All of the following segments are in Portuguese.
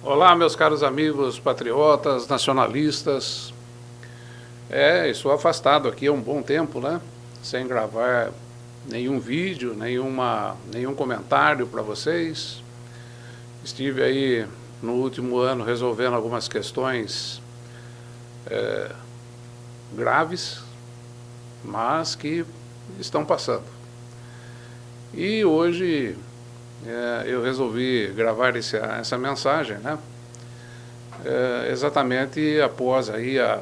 Olá, meus caros amigos patriotas, nacionalistas. Estou afastado aqui há um bom tempo, né? Sem gravar nenhum vídeo, nenhum comentário para vocês. Estive aí no último ano resolvendo algumas questões graves, mas que estão passando. E hoje eu resolvi gravar essa mensagem, né? Exatamente após aí a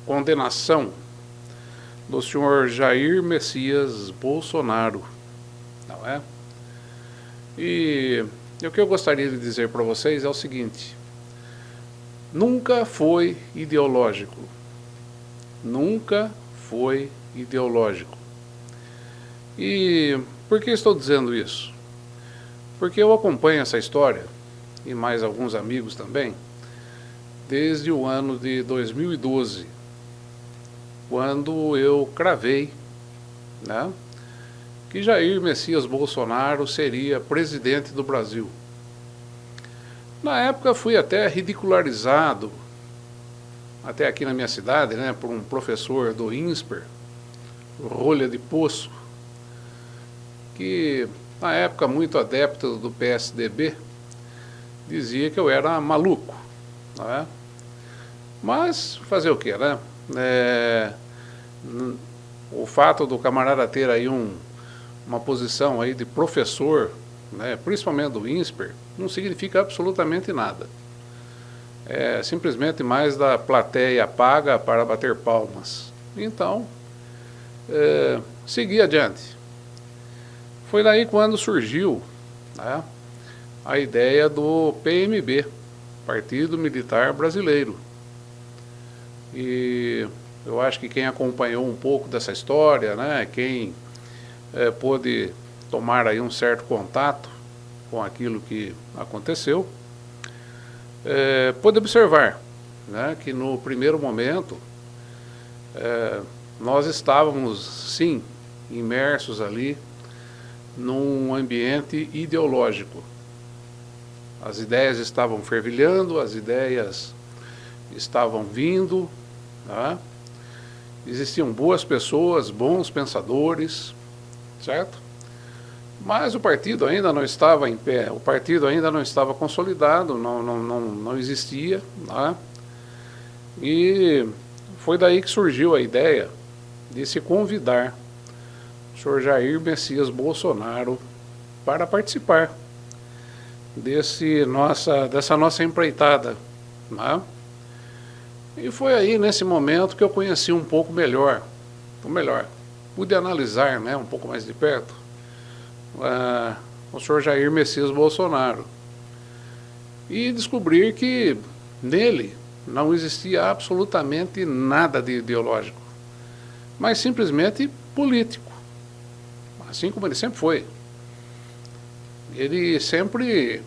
condenação do senhor Jair Messias Bolsonaro, não é? E o que eu gostaria de dizer para vocês é o seguinte: nunca foi ideológico, nunca foi ideológico. E por que estou dizendo isso? Porque eu acompanho essa história, e mais alguns amigos também, desde o ano de 2012, quando eu cravei, né, que Jair Messias Bolsonaro seria presidente do Brasil. Na época fui até ridicularizado, até aqui na minha cidade, né, por um professor do INSPER, Rolha de Poço, que na época muito adepto do PSDB, dizia que eu era maluco, não é? Mas fazer o que, né? O fato do camarada ter aí uma posição aí de professor, né, principalmente do INSPER, não significa absolutamente nada. É simplesmente mais da plateia paga para bater palmas. Então, segui adiante. Foi daí quando surgiu, né, a ideia do PMB, Partido Militar Brasileiro. E eu acho que quem acompanhou um pouco dessa história, né, quem pôde tomar aí um certo contato com aquilo que aconteceu, pôde observar, né, que no primeiro momento nós estávamos, sim, imersos ali num ambiente ideológico. As ideias estavam fervilhando, as ideias estavam vindo, né? Existiam boas pessoas, bons pensadores, certo? Mas o partido ainda não estava em pé, o partido ainda não estava consolidado, não existia, né? E foi daí que surgiu a ideia de se convidar o senhor Jair Messias Bolsonaro para participar dessa nossa empreitada, né? E foi aí, nesse momento, que eu conheci um pouco melhor, pude analisar, né, um pouco mais de perto, o senhor Jair Messias Bolsonaro, e descobrir que nele não existia absolutamente nada de ideológico, mas simplesmente político, assim como ele sempre foi. Ele sempre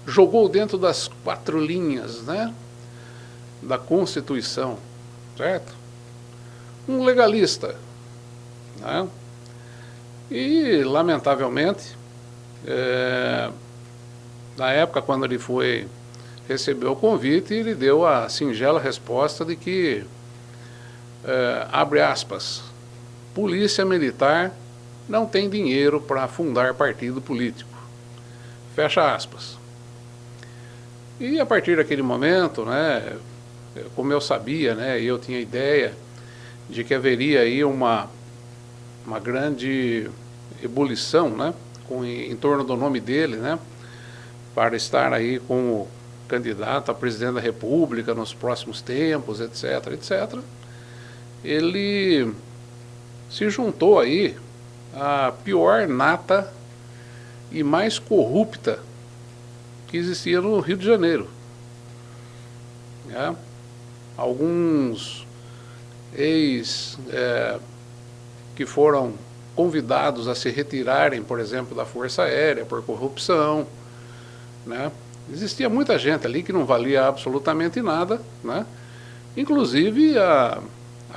jogou dentro das 4 linhas, né, da Constituição, certo? Um legalista, né? E, lamentavelmente, na época quando ele recebeu o convite, ele deu a singela resposta de que, abre aspas, polícia militar não tem dinheiro para fundar partido político, fecha aspas. E a partir daquele momento, né, como eu sabia, né, eu tinha ideia de que haveria aí uma grande ebulição, né, em torno do nome dele, né, para estar aí como candidato a presidente da República nos próximos tempos, etc, etc. Ele se juntou aí a pior nata e mais corrupta que existia no Rio de Janeiro. Alguns que foram convidados a se retirarem, por exemplo, da Força Aérea por corrupção, né? Existia muita gente ali que não valia absolutamente nada, né? Inclusive a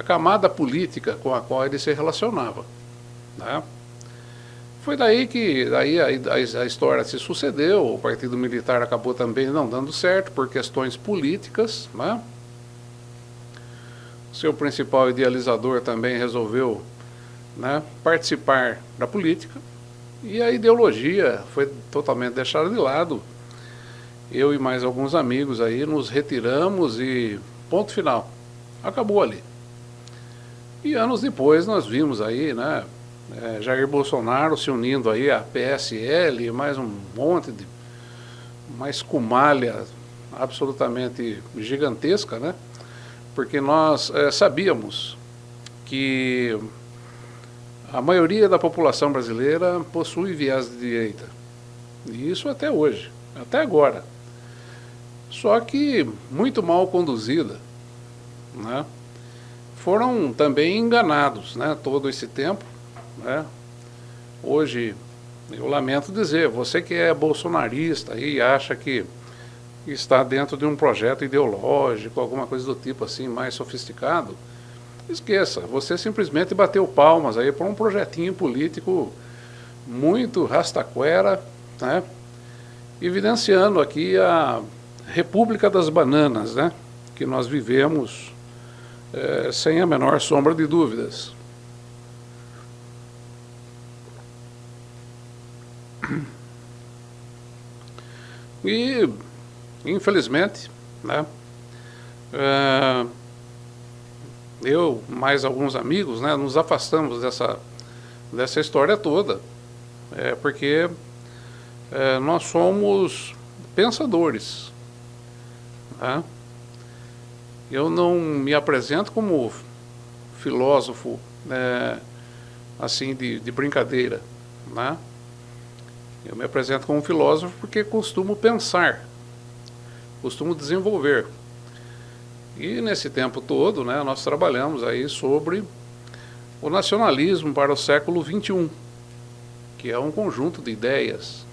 camada política com a qual ele se relacionava, né? Foi daí que a história se sucedeu, o Partido Militar acabou também não dando certo por questões políticas, né? Seu principal idealizador também resolveu, né, participar da política, e a ideologia foi totalmente deixada de lado. Eu e mais alguns amigos aí nos retiramos e ponto final, acabou ali. E anos depois nós vimos aí, né, Jair Bolsonaro se unindo aí a PSL, mais um monte de, uma escumalha absolutamente gigantesca, né? Porque nós sabíamos que a maioria da população brasileira possui viés de direita. E isso até hoje, até agora. Só que muito mal conduzida, né? Foram também enganados, né, todo esse tempo, né? Hoje, eu lamento dizer, você que é bolsonarista e acha que está dentro de um projeto ideológico, alguma coisa do tipo assim, mais sofisticado, esqueça, você simplesmente bateu palmas aí para um projetinho político muito rastaquera, né? Evidenciando aqui a República das Bananas, né, que nós vivemos sem a menor sombra de dúvidas. E, infelizmente, né, eu mais alguns amigos, né, nos afastamos dessa história toda, porque nós somos pensadores, né? Eu não me apresento como filósofo, assim, de brincadeira, né? Eu me apresento como filósofo porque costumo pensar, costumo desenvolver. E nesse tempo todo, né, nós trabalhamos aí sobre o nacionalismo para o século XXI, que é um conjunto de ideias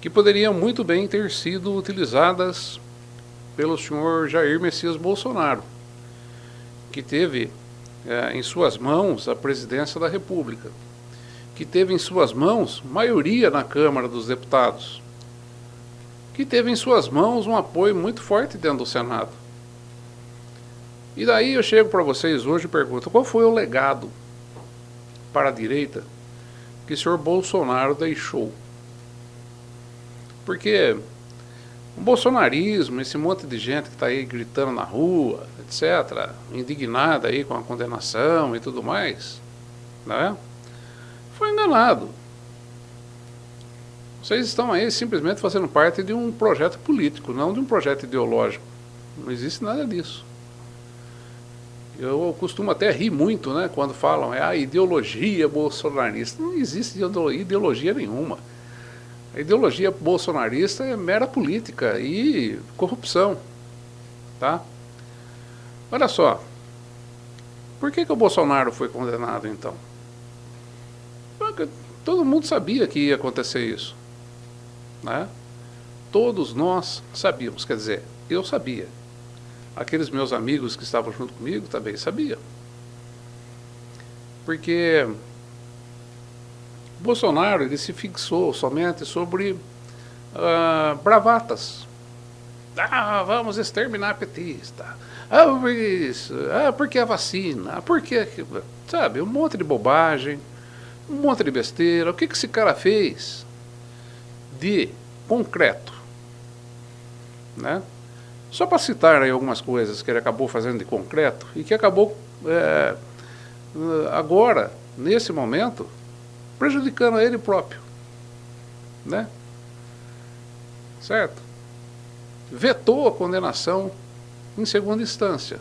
que poderiam muito bem ter sido utilizadas pelo senhor Jair Messias Bolsonaro, que teve em suas mãos a presidência da República, que teve em suas mãos maioria na Câmara dos Deputados, que teve em suas mãos um apoio muito forte dentro do Senado. E daí eu chego para vocês hoje e pergunto, qual foi o legado para a direita que o senhor Bolsonaro deixou? Porque o bolsonarismo, esse monte de gente que está aí gritando na rua, etc., indignada aí com a condenação e tudo mais, né, foi enganado. Vocês estão aí simplesmente fazendo parte de um projeto político, não de um projeto ideológico. Não existe nada disso. Eu costumo até rir muito, né, quando falam a ideologia bolsonarista. Não existe ideologia nenhuma. A ideologia bolsonarista é mera política e corrupção, tá? Olha só, por que o Bolsonaro foi condenado então? Porque todo mundo sabia que ia acontecer isso, né? Todos nós sabíamos, quer dizer, eu sabia. Aqueles meus amigos que estavam junto comigo também sabiam. Porque Bolsonaro, ele se fixou somente sobre bravatas. Vamos exterminar petista. Isso. Porque a vacina. Porque, sabe, um monte de bobagem, um monte de besteira. O que esse cara fez de concreto, né? Só para citar aí algumas coisas que ele acabou fazendo de concreto e que acabou agora, nesse momento, prejudicando a ele próprio, né? Certo? Vetou a condenação em segunda instância.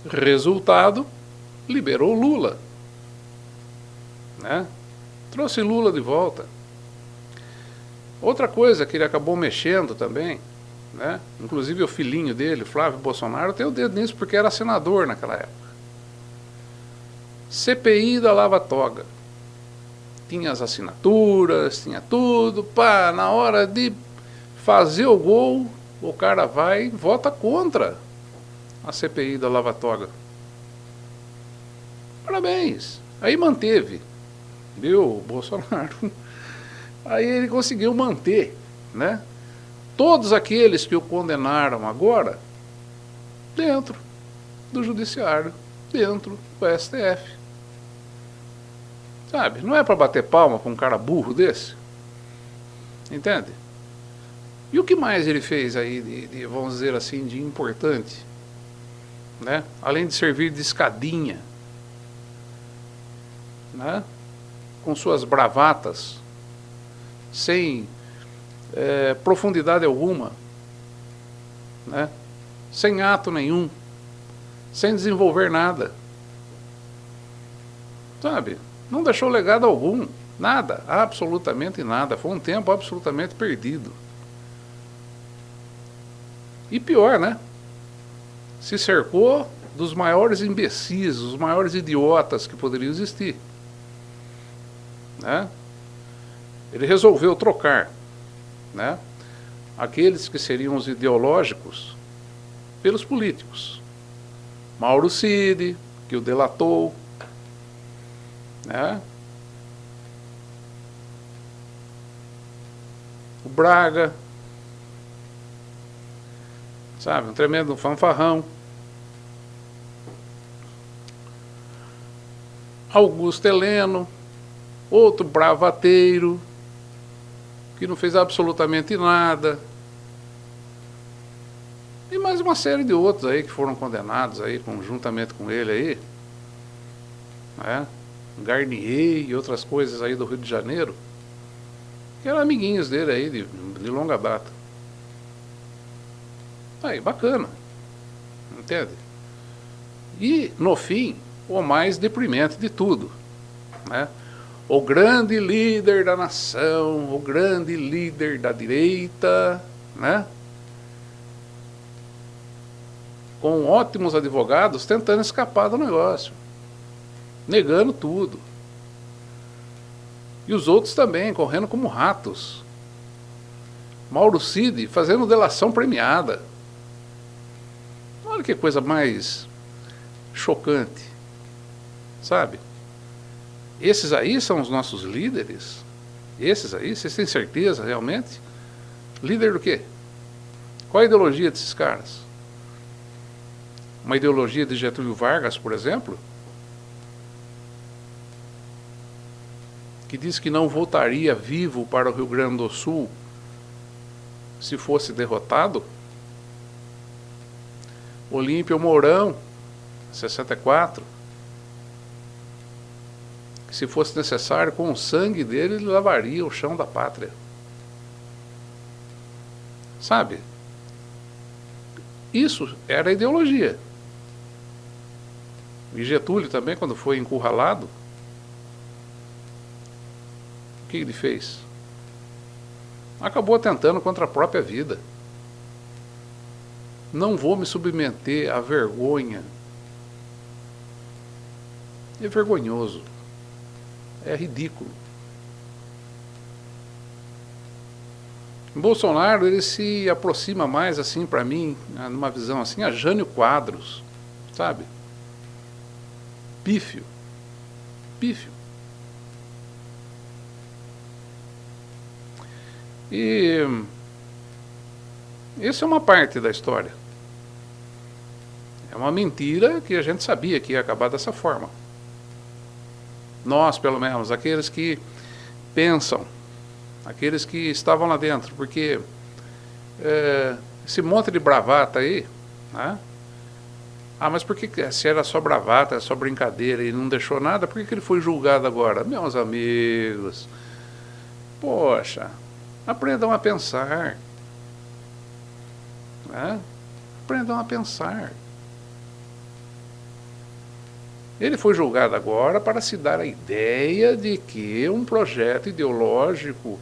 Resultado, liberou Lula, né? Trouxe Lula de volta. Outra coisa que ele acabou mexendo também, né? Inclusive o filhinho dele, Flávio Bolsonaro, tem o dedo nisso porque era senador naquela época. CPI da Lava Toga. Tinha as assinaturas, tinha tudo, pá, na hora de fazer o gol, o cara vai e vota contra a CPI da Lava Toga. Parabéns. Aí manteve viu, Bolsonaro? Aí ele conseguiu manter, né, todos aqueles que o condenaram agora dentro do judiciário, dentro do STF. Sabe, não é para bater palma com um cara burro desse? Entende? E o que mais ele fez aí, vamos dizer assim, de importante? Né? Além de servir de escadinha, né? Com suas bravatas, sem profundidade alguma, né? Sem ato nenhum, sem desenvolver nada. Sabe? Não deixou legado algum, nada, absolutamente nada. Foi um tempo absolutamente perdido. E pior, né? Se cercou dos maiores imbecis, os maiores idiotas que poderiam existir. Né? Ele resolveu trocar, né, aqueles que seriam os ideológicos pelos políticos. Mauro Cid, que o delatou, né? O Braga, sabe, um tremendo fanfarrão. Augusto Heleno, outro bravateiro, que não fez absolutamente nada. E mais uma série de outros aí que foram condenados aí, conjuntamente com ele aí, né? Garnier e outras coisas aí do Rio de Janeiro, que eram amiguinhos dele aí de longa data. Aí, bacana. Entende? E, no fim, o mais deprimente de tudo, né? O grande líder da nação, o grande líder da direita, né? Com ótimos advogados tentando escapar do negócio, negando tudo. E os outros também, correndo como ratos. Mauro Cid fazendo delação premiada. Olha que coisa mais chocante, sabe? Esses aí são os nossos líderes? Esses aí, vocês têm certeza realmente? Líder do quê? Qual a ideologia desses caras? Uma ideologia de Getúlio Vargas, por exemplo, que diz que não voltaria vivo para o Rio Grande do Sul se fosse derrotado? Olímpio Mourão, 64, que se fosse necessário, com o sangue dele, ele lavaria o chão da pátria. Sabe? Isso era a ideologia. E Getúlio também, quando foi encurralado, o que ele fez? Acabou atentando contra a própria vida. Não vou me submeter à vergonha. É vergonhoso. É ridículo. Bolsonaro, ele se aproxima mais, assim, para mim, numa visão assim, a Jânio Quadros, sabe? Pífio. Pífio. E isso é uma parte da história. É uma mentira que a gente sabia que ia acabar dessa forma. Nós, pelo menos, aqueles que pensam, aqueles que estavam lá dentro, porque esse monte de bravata aí, né? Ah, mas por que, se era só bravata, era só brincadeira e não deixou nada, por que ele foi julgado agora? Meus amigos, poxa, aprendam a pensar, né? Aprendam a pensar. Ele foi julgado agora para se dar a ideia de que um projeto ideológico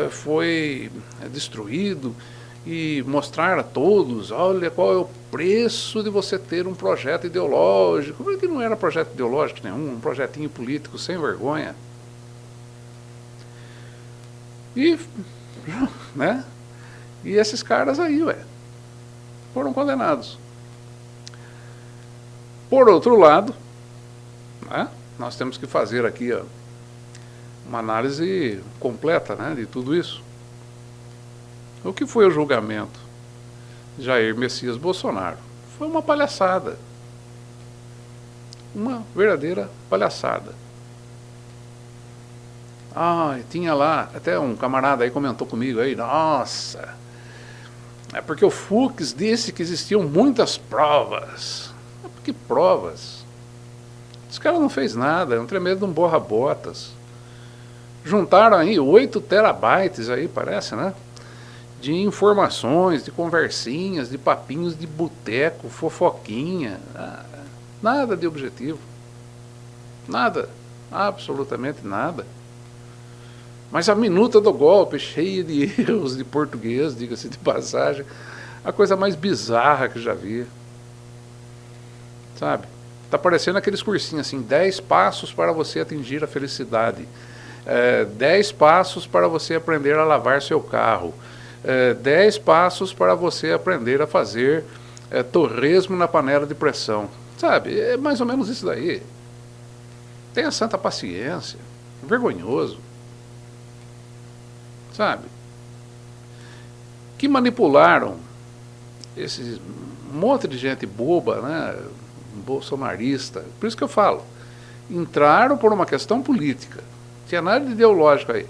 foi destruído e mostrar a todos, olha qual é o preço de você ter um projeto ideológico. Porque não era projeto ideológico nenhum, um projetinho político sem vergonha. E, né? E esses caras aí, foram condenados. Por outro lado, nós temos que fazer aqui uma análise completa, né, de tudo isso. O que foi o julgamento de Jair Messias Bolsonaro? Foi uma palhaçada. Uma verdadeira palhaçada. Tinha lá, até um camarada aí comentou comigo aí, nossa, é porque o Fux disse que existiam muitas provas. Que provas? Esse cara não fez nada, é um tremendo de um borra-botas. Juntaram aí 8 terabytes aí, parece, né? De informações, de conversinhas, de papinhos de boteco, fofoquinha. Nada de objetivo. Nada. Absolutamente nada. Mas a minuta do golpe, cheia de erros de português, diga-se de passagem, a coisa mais bizarra que já vi. Sabe? Tá parecendo aqueles cursinhos assim, 10 passos para você atingir a felicidade. 10 passos para você aprender a lavar seu carro. 10 passos para você aprender a fazer torresmo na panela de pressão. Sabe? É mais ou menos isso daí. Tenha santa paciência. Vergonhoso. Sabe? Que manipularam esse monte de gente boba, né? Bolsonarista. Por isso que eu falo. Entraram por uma questão política. Não tinha nada de ideológico aí.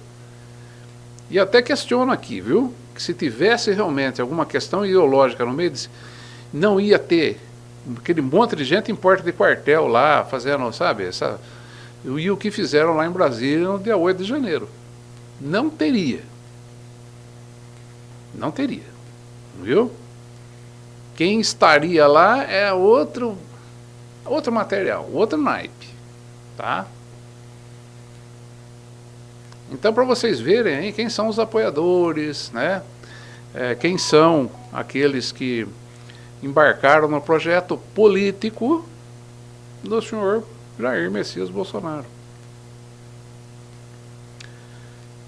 E até questiono aqui, viu? Que se tivesse realmente alguma questão ideológica no meio disso, não ia ter aquele monte de gente em porta de quartel lá, fazendo, sabe? E o que fizeram lá em Brasília no dia 8 de janeiro. Não teria. Não teria. Viu? Quem estaria lá é outro material, outro naipe. Tá? Então, para vocês verem aí quem são os apoiadores, né? Quem são aqueles que embarcaram no projeto político do senhor Jair Messias Bolsonaro.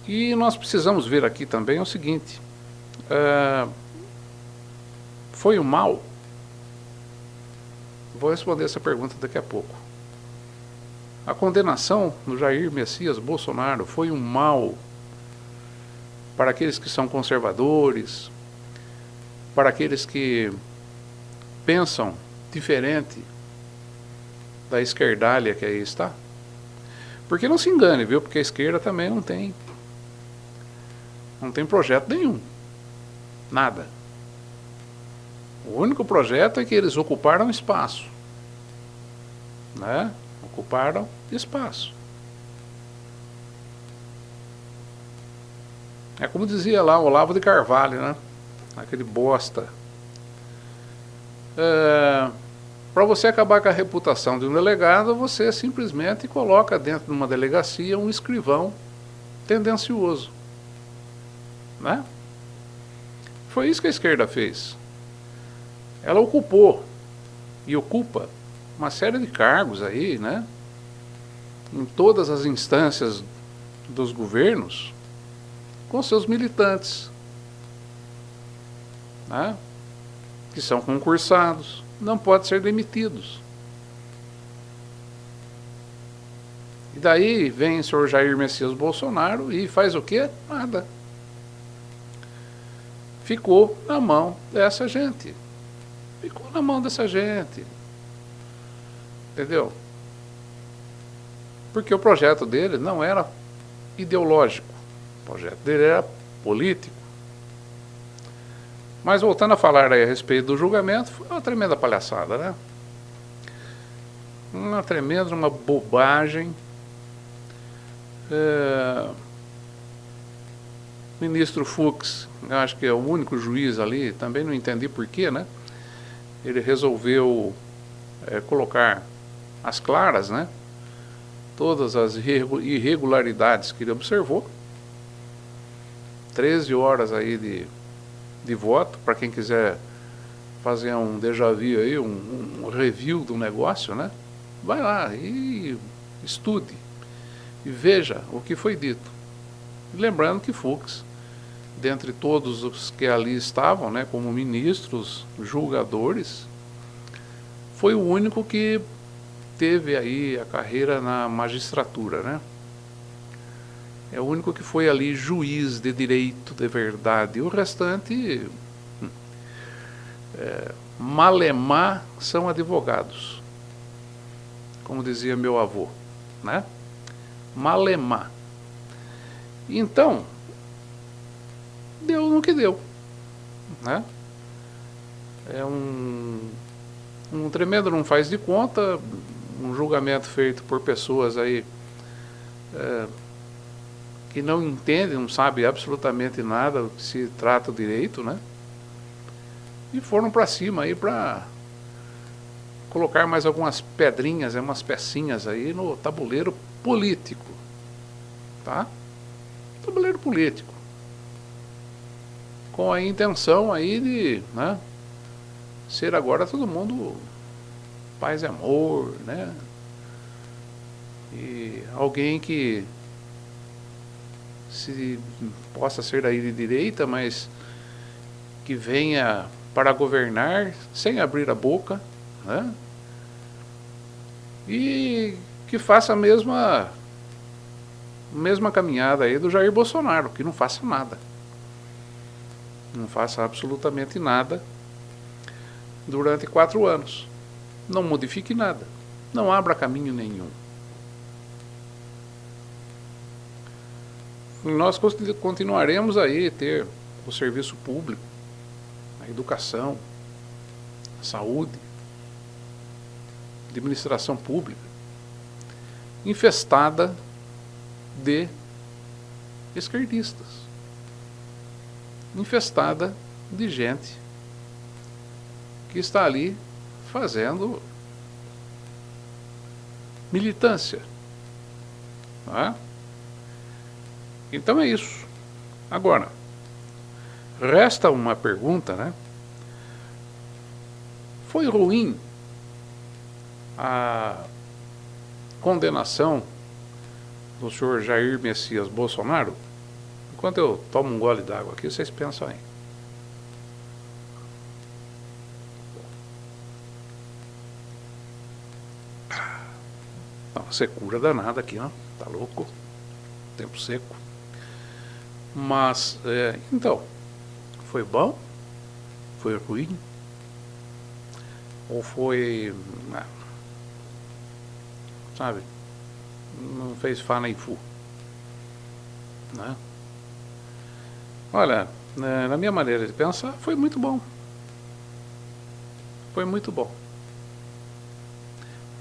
E nós precisamos ver aqui também o seguinte, foi um mal? Vou responder essa pergunta daqui a pouco. A condenação do Jair Messias Bolsonaro foi um mal para aqueles que são conservadores, para aqueles que pensam diferente da esquerdalha que aí está? Porque não se engane, viu? Porque a esquerda também não tem projeto nenhum. Nada. O único projeto é que eles ocuparam espaço. Né? Ocuparam espaço. É como dizia lá o Olavo de Carvalho, né? Aquele bosta. Para você acabar com a reputação de um delegado, você simplesmente coloca dentro de uma delegacia um escrivão tendencioso. Né? Foi isso que a esquerda fez. Ela ocupou e ocupa uma série de cargos aí, né? Em todas as instâncias dos governos, com seus militantes, né? Que são concursados, não podem ser demitidos. E daí vem o senhor Jair Messias Bolsonaro e faz o quê? Nada. Ficou na mão dessa gente. Ficou na mão dessa gente. Entendeu? Porque o projeto dele não era ideológico. O projeto dele era político. Mas voltando a falar aí a respeito do julgamento, foi uma tremenda palhaçada, né? Uma bobagem. Ministro Fux, eu acho que é o único juiz ali, também não entendi porquê, né? Ele resolveu colocar às claras, né? Todas as irregularidades que ele observou. 13 horas aí de voto, para quem quiser fazer um déjà vu aí, um review do negócio, né? Vai lá e estude e veja o que foi dito. Lembrando que Fux, dentre todos os que ali estavam, né, como ministros, julgadores, foi o único que teve aí a carreira na magistratura, né? É o único que foi ali juiz de direito de verdade. O restante, malemar, são advogados. Como dizia meu avô, né? Malemar. Então, deu no que deu, né? É um tremendo não faz de conta, um julgamento feito por pessoas aí que não entendem, não sabem absolutamente nada do que se trata o direito, né? E foram para cima aí para colocar mais algumas pedrinhas, umas pecinhas aí no tabuleiro político, tá? Tabuleiro político. Com a intenção aí de, né, ser agora todo mundo paz e amor, né? E alguém que se possa ser daí de direita, mas que venha para governar sem abrir a boca, né? E que faça a mesma caminhada aí do Jair Bolsonaro, que não faça nada. Não faça absolutamente nada durante 4 anos. Não modifique nada. Não abra caminho nenhum. Nós continuaremos aí a ter o serviço público, a educação, a saúde, a administração pública, infestada de esquerdistas, infestada de gente que está ali fazendo militância, tá? Então é isso. Agora, resta uma pergunta, né? Foi ruim a condenação do senhor Jair Messias Bolsonaro? Enquanto eu tomo um gole d'água aqui, vocês pensam aí. Não, secura danada aqui, não? Tá louco? Tempo seco. Mas, então, foi bom? Foi ruim? Ou foi, sabe, não fez fá nem fu, né? Olha, na minha maneira de pensar, foi muito bom. Foi muito bom.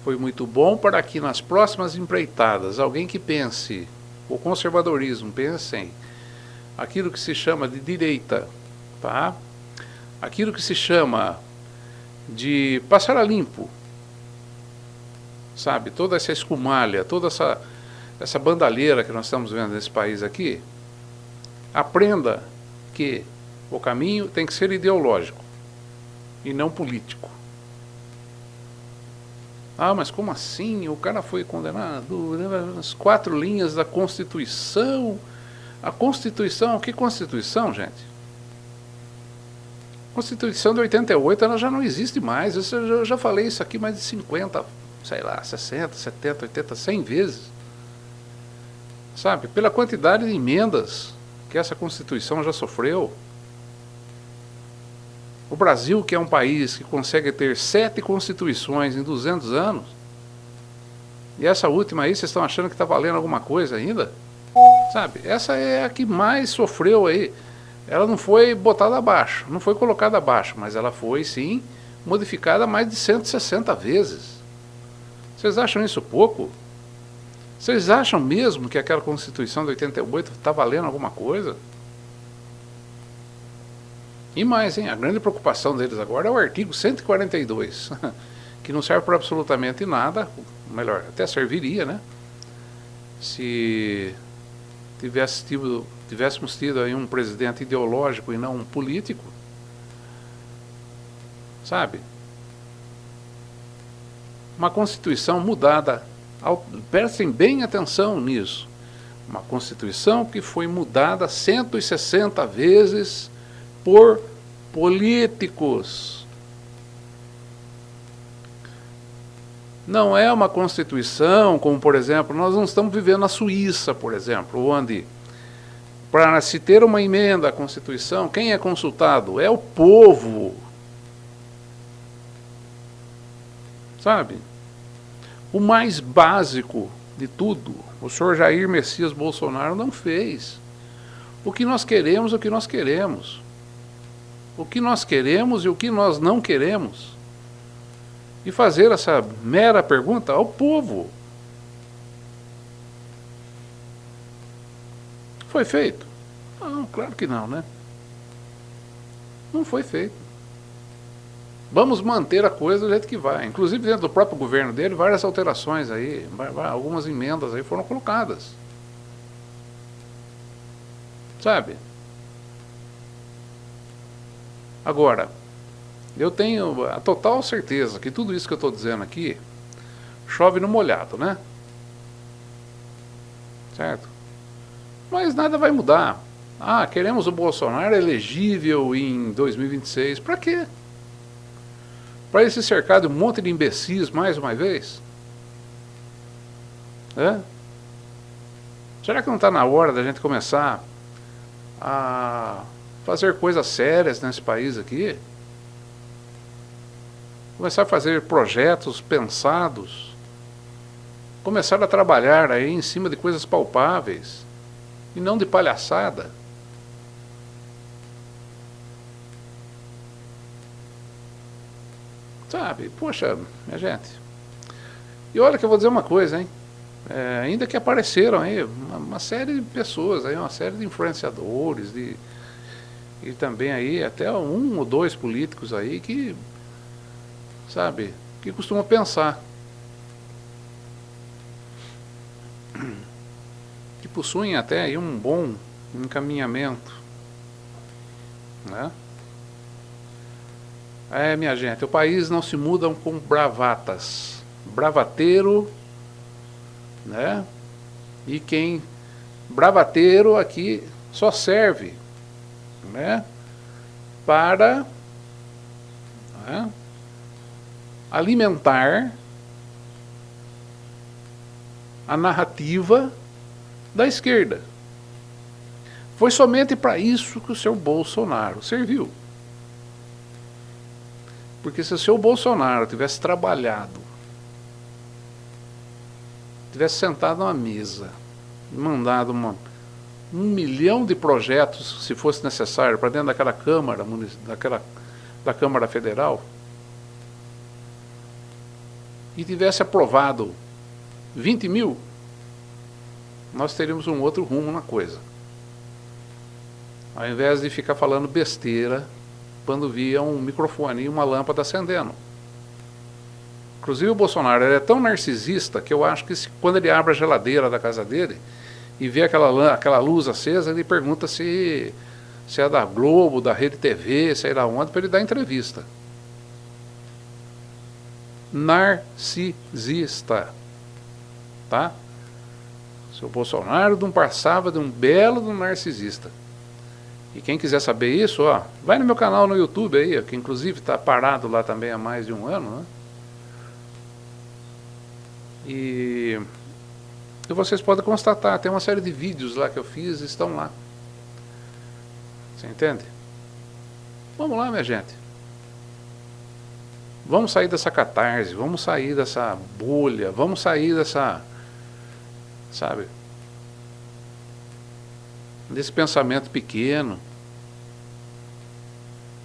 Foi muito bom para que nas próximas empreitadas, alguém que pense, o conservadorismo, pensem, aquilo que se chama de direita, tá? Aquilo que se chama de passar a limpo, sabe? Toda essa escumalha, toda essa bandalheira que nós estamos vendo nesse país aqui, aprenda que o caminho tem que ser ideológico e não político. Ah, mas como assim? O cara foi condenado nas 4 linhas da Constituição. A Constituição, que Constituição, gente? A Constituição de 88, ela já não existe mais. Eu já falei isso aqui mais de 50, sei lá, 60, 70, 80, 100 vezes. Sabe? Pela quantidade de emendas que essa Constituição já sofreu. O Brasil, que é um país que consegue ter 7 constituições em 200 anos, e essa última aí, vocês estão achando que está valendo alguma coisa ainda? Sabe? Essa é a que mais sofreu aí. Ela não foi botada abaixo, não foi colocada abaixo, mas ela foi, sim, modificada mais de 160 vezes. Vocês acham isso pouco? Vocês acham mesmo que aquela Constituição de 88 está valendo alguma coisa? E mais, hein? A grande preocupação deles agora é o artigo 142, que não serve para absolutamente nada, melhor, até serviria, né? Se tivéssemos tido aí um presidente ideológico e não um político, sabe? Uma Constituição mudada, prestem bem atenção nisso, uma Constituição que foi mudada 160 vezes por políticos. Não é uma Constituição, como por exemplo, nós não estamos vivendo na Suíça, por exemplo, onde para se ter uma emenda à Constituição, quem é consultado? É o povo. Sabe? O mais básico de tudo, o senhor Jair Messias Bolsonaro não fez. O que nós queremos, o que nós queremos. O que nós queremos e o que nós não queremos. E fazer essa mera pergunta ao povo. Foi feito? Não, claro que não, né? Não foi feito. Vamos manter a coisa do jeito que vai. Inclusive dentro do próprio governo dele, várias alterações aí, algumas emendas aí foram colocadas. Sabe? Agora, eu tenho a total certeza que tudo isso que eu estou dizendo aqui chove no molhado, né? Certo? Mas nada vai mudar. Ah, queremos o Bolsonaro elegível em 2026. Para quê? Para ele se cercar de um monte de imbecis mais uma vez? É? Será que não está na hora da gente começar a fazer coisas sérias nesse país aqui? Começar a fazer projetos pensados, começar a trabalhar aí em cima de coisas palpáveis e não de palhaçada. Sabe, poxa, minha gente. E olha que eu vou dizer uma coisa, hein? Ainda que apareceram aí uma série de pessoas, aí, uma série de influenciadores, e também aí até um ou dois políticos aí que, sabe, que costumam pensar, que possuem até aí um bom encaminhamento, né? Minha gente, o país não se muda com bravatas, bravateiro, né? E quem bravateiro aqui só serve, né, para, né, alimentar a narrativa da esquerda. Foi somente para isso que o seu Bolsonaro serviu. Porque se o seu Bolsonaro tivesse trabalhado, tivesse sentado numa mesa, mandado 1 milhão de projetos, se fosse necessário, para dentro daquela Câmara, da Câmara Federal, e tivesse aprovado 20 mil, nós teríamos um outro rumo na coisa. Ao invés de ficar falando besteira quando via um microfone e uma lâmpada acendendo. Inclusive o Bolsonaro é tão narcisista que eu acho que quando ele abre a geladeira da casa dele e vê aquela luz acesa, ele pergunta se é da Globo, da Rede TV, se é da onde, para ele dar entrevista. Narcisista. Tá? O seu Bolsonaro não passava de um belo de um narcisista. E quem quiser saber isso, ó, vai no meu canal no YouTube aí, que inclusive está parado lá também há mais de um ano, né? E vocês podem constatar, tem uma série de vídeos lá que eu fiz, estão lá. Você entende? Vamos lá, minha gente. Vamos sair dessa catarse, vamos sair dessa bolha, vamos sair dessa, sabe, desse pensamento pequeno,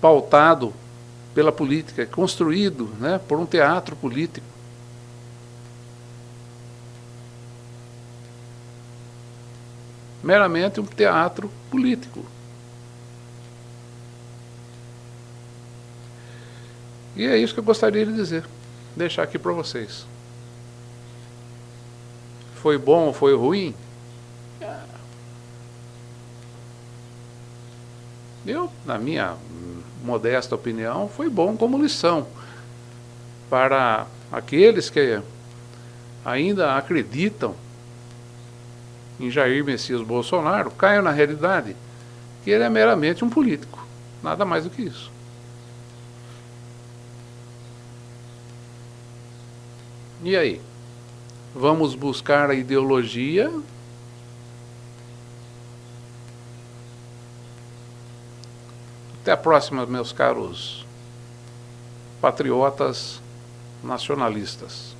pautado pela política, construído, né, por um teatro político. Meramente um teatro político. E é isso que eu gostaria de dizer, deixar aqui para vocês. Foi bom ou foi ruim? Eu, na minha modesta opinião, foi bom como lição para aqueles que ainda acreditam em Jair Messias Bolsonaro, caiam na realidade que ele é meramente um político, nada mais do que isso. E aí? Vamos buscar a ideologia? Até a próxima, meus caros patriotas nacionalistas.